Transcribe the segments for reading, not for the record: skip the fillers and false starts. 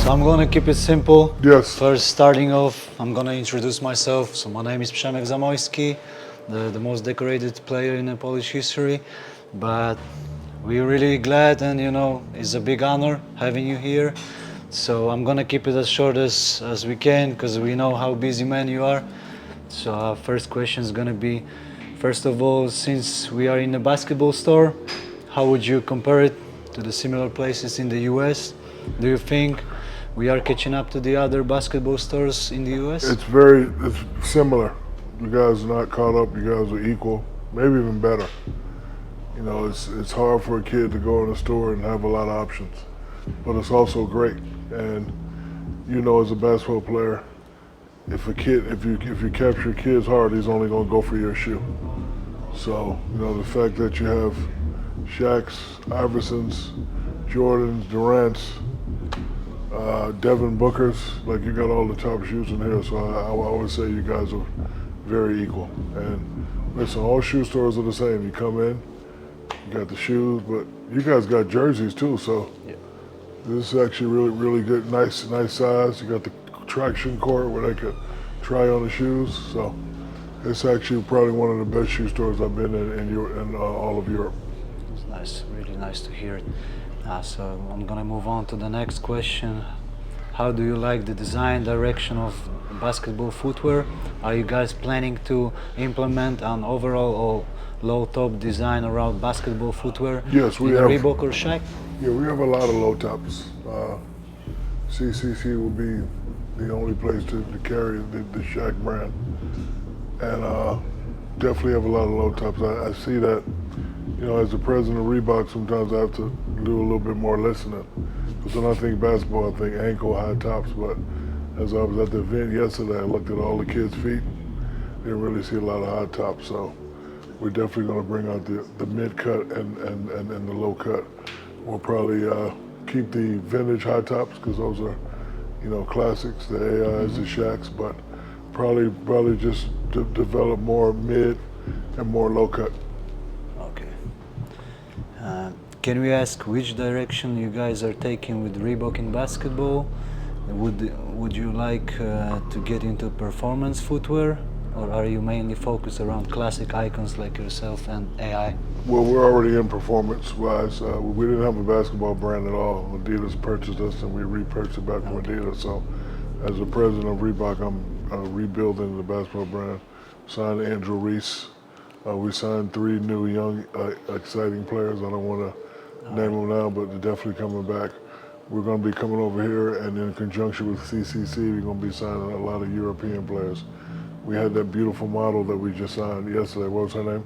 So I'm gonna keep it simple. Yes. First, starting off, I'm gonna introduce myself. So my name is Przemek Zamojski, the most decorated player in Polish history. But we're really glad, and it's a big honor having you here. So I'm gonna keep it as short as we can, because we know how busy man you are. So our first question is gonna be, first of all, since we are in a basketball store, how would you compare it to the similar places in the US? Do you think we are catching up to the other basketball stores in the US? It's similar. You guys are not caught up. You guys are equal, maybe even better. It's hard for a kid to go in a store and have a lot of options, but it's also great. And as a basketball player, if you capture a kid's heart, he's only going to go for your shoe. So the fact that you have Shaq's, Iversons, Jordans, Durant's, Devin Booker's, like you got all the top shoes in here. So I always say you guys are very equal. And listen, all shoe stores are the same. You come in, you got the shoes, but you guys got jerseys too. So yeah. This is actually really good, nice size. You got the traction court where they could try on the shoes. So it's actually probably one of the best shoe stores I've been in all of Europe. It's nice, really nice to hear it. So I'm gonna move on to the next question. How do you like the design direction of basketball footwear? Are you guys planning to implement an overall or low top design around basketball footwear? Yes, we have. Reebok or Shaq? Yeah, we have a lot of low tops. CCC will be the only place to carry the Shaq brand, and definitely have a lot of low tops. I see that. As the president of Reebok, sometimes I have to do a little bit more listening. Because when I think basketball, I think ankle high tops. But as I was at the event yesterday, I looked at all the kids' feet. Didn't really see a lot of high tops. So we're definitely going to bring out the mid cut and the low cut. We'll probably keep the vintage high tops because those are, classics, the AIs, the Shaqs. But probably just develop more mid and more low cut. Can we ask which direction you guys are taking with Reebok in basketball? Would you like to get into performance footwear, or are you mainly focused around classic icons like yourself and AI? Well, we're already in performance-wise. We didn't have a basketball brand at all. Adidas purchased us, and we repurchased it back from Adidas. So, as the president of Reebok, I'm rebuilding the basketball brand. Signed Andrew Reese. We signed 3 new young, exciting players. I don't want to name them now, but they're definitely coming back. We're going to be coming over here, and in conjunction with CCC, we're going to be signing a lot of European players. We had that beautiful model that we just signed yesterday. What was her name?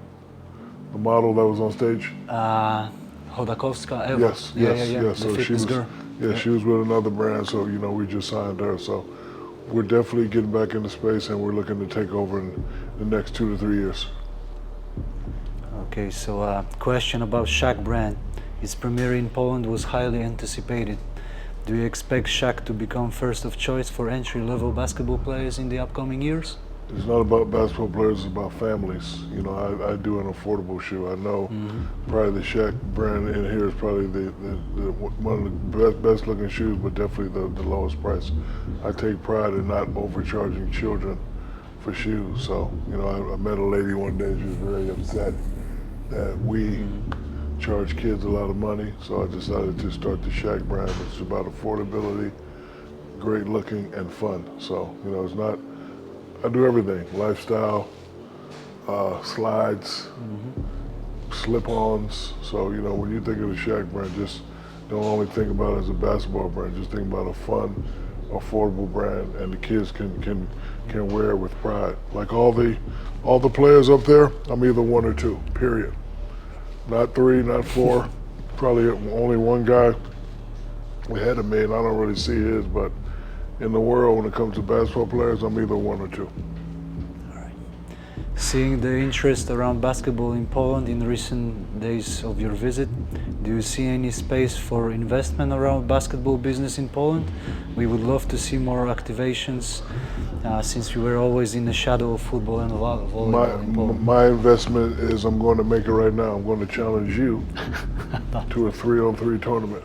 The model that was on stage? Chodakowska, Eva. Yes. So she was, girl. She was with another brand, so we just signed her. So we're definitely getting back into space, and we're looking to take over in the next 2 to 3 years. Okay, so question about Shaq Brand. Its premiere in Poland was highly anticipated. Do you expect Shaq to become first of choice for entry-level basketball players in the upcoming years? It's not about basketball players, it's about families. I do an affordable shoe. I know probably the Shaq brand in here is probably one of the best looking shoes, but definitely the lowest price. I take pride in not overcharging children for shoes. So, I met a lady one day, she was very upset that we charge kids a lot of money. So I decided to start the Shaq brand. It's about affordability, great looking, and fun. So, it's not, I do everything, lifestyle, slides, slip-ons. So, when you think of the Shaq brand, just don't only think about it as a basketball brand, just think about a fun, affordable brand, and the kids can wear it with pride. Like all the players up there, I'm either 1 or 2, period. Not 3, not 4, probably only one guy ahead of me, and I don't really see his, but in the world, when it comes to basketball players, I'm either 1 or 2. All right. Seeing the interest around basketball in Poland in recent days of your visit, do you see any space for investment around basketball business in Poland? We would love to see more activations since we were always in the shadow of football and volleyball in Poland. My investment is I'm going to make it right now. I'm going to challenge you to a 3-on-3 tournament.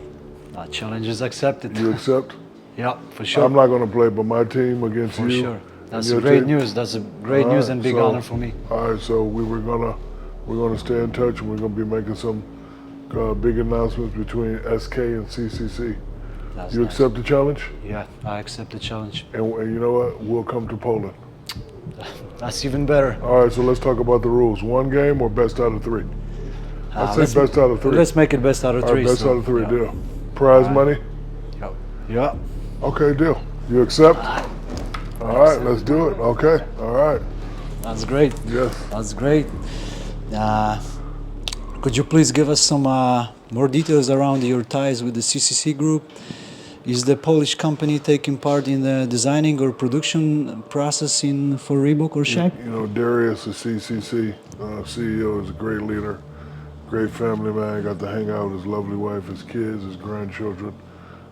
Challenge is accepted. You accept? Yeah, for sure. I'm not going to play, but my team against For you. sure. That's your great team. news. That's a great news and big honor for me. All right, so we're gonna stay in touch, and we're gonna be making some big announcements between SK and CCC. That's You nice. accept the challenge? Yeah, I accept the challenge. And you know what? We'll come to Poland. That's even better. All right, so let's talk about the rules. One game or best out of three? I'd Let's say best out of three. Let's make it best out of All right, three. best so, out of three, yeah. deal. Prize money? Yeah. Okay, deal. You accept? All right, let's do it. Okay, all right. That's great. Yes. That's great. Could you please give us some more details around your ties with the CCC Group? Is the Polish company taking part in the designing or production process for Reebok or Shaq? You know, Darius, the CCC CEO, is a great leader, great family man. Got to hang out with his lovely wife, his kids, his grandchildren.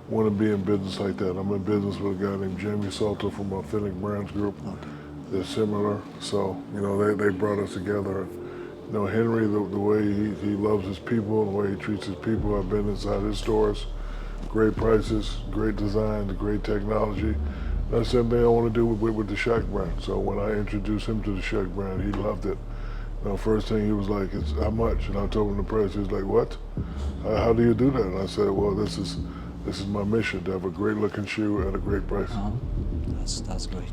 Want to be in business like that. I'm in business with a guy named Jamie Salter from Authentic Brands Group. Okay. They're similar, so you know they brought us together. You know, Henry, the way he loves his people, the way he treats his people. I've been inside his stores. Great prices, great design, great technology. That's the same thing I want to do with the Shaq brand. So when I introduced him to the Shaq brand, he loved it. You know, first thing he was like, "It's how much?" And I told him the price. He was like, "What? How do you do that?" And I said, "Well, this is my mission, to have a great looking shoe at a great price." That's great.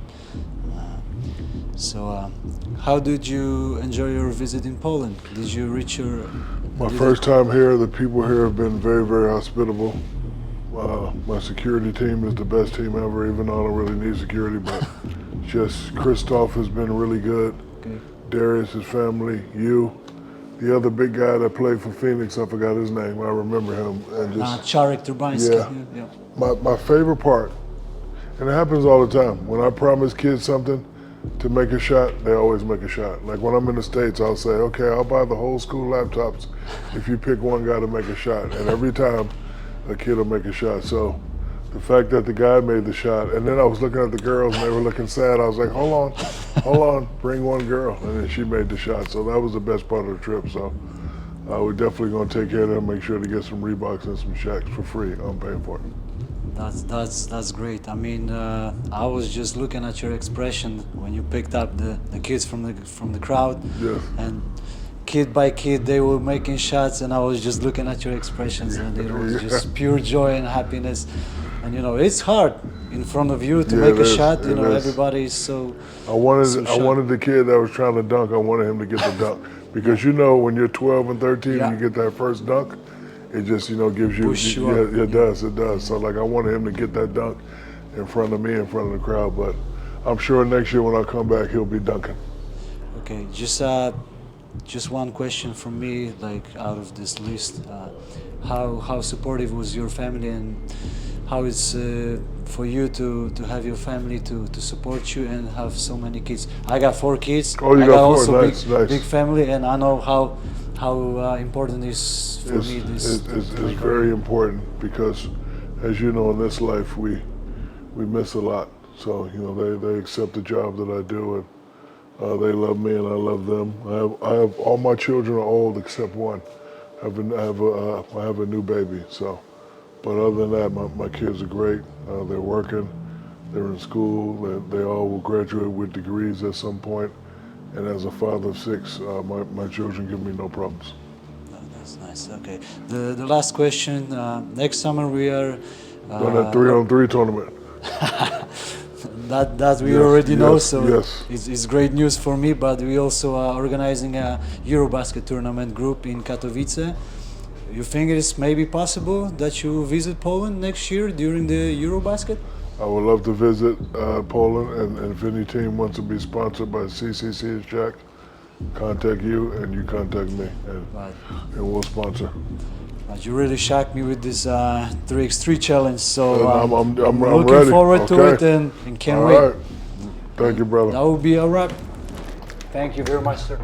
So, how did you enjoy your visit in Poland? Did you reach your... My first time here, the people here have been very, very hospitable. My security team is the best team ever, even though I don't really need security, but just Christoph has been really good. Okay. Darius, his family, you. The other big guy that played for Phoenix, I forgot his name, I remember him. And just, Czarek Turbański. Yeah. My favorite part, and it happens all the time, when I promise kids something to make a shot, they always make a shot. Like when I'm in the States, I'll say, okay, I'll buy the whole school laptops if you pick one guy to make a shot. And every time, a kid will make a shot. So the fact that the guy made the shot, and then I was looking at the girls and they were looking sad. I was like, hold on, bring one girl. And then she made the shot. So that was the best part of the trip. So we're definitely going to take care of them, make sure to get some Reeboks and some Shaqs for free. I'm paying for it. That's great. I mean, I was just looking at your expression when you picked up the kids from the crowd, Yes. and kid by kid they were making shots, and I was just looking at your expressions, and it was just pure joy and happiness. And you know, it's hard in front of you to make a shot. You know, everybody is so. I wanted the kid that was trying to dunk. I wanted him to get the dunk because you know when you're 12 and 13 and you get that first dunk, it just gives you. Push you up. It does. So like I wanted him to get that dunk in front of me, in front of the crowd. But I'm sure next year when I come back, he'll be dunking. Okay, just one question from me, like out of this list, how supportive was your family, and how it's for you to have your family to support you and have so many kids? I got 4 kids. Oh, you I got 4, also nice. big family, and I know how important it is for me. It's very important because, as you know, in this life we miss a lot. So they accept the job that I do, and they love me and I love them. I have all my children are old except one. I have a new baby. So, but other than that, my kids are great. They're working, they're in school. They all will graduate with degrees at some point. And as a father of 6, my children give me no problems. That's nice. Okay. The last question. Next summer we are On that 3-on-3 tournament. That we already know, so yes. it's great news for me. But we also are organizing a Eurobasket tournament group in Katowice. You think it's maybe possible that you visit Poland next year during the Eurobasket? I would love to visit Poland, and if any team wants to be sponsored by CCC and Shaq, contact you and you contact me, and we'll sponsor. But you really shocked me with this 3x3 challenge, so I'm looking ready. forward to Okay. it and can't All wait. right. Thank you, brother. That will be a wrap. Thank you very much, sir.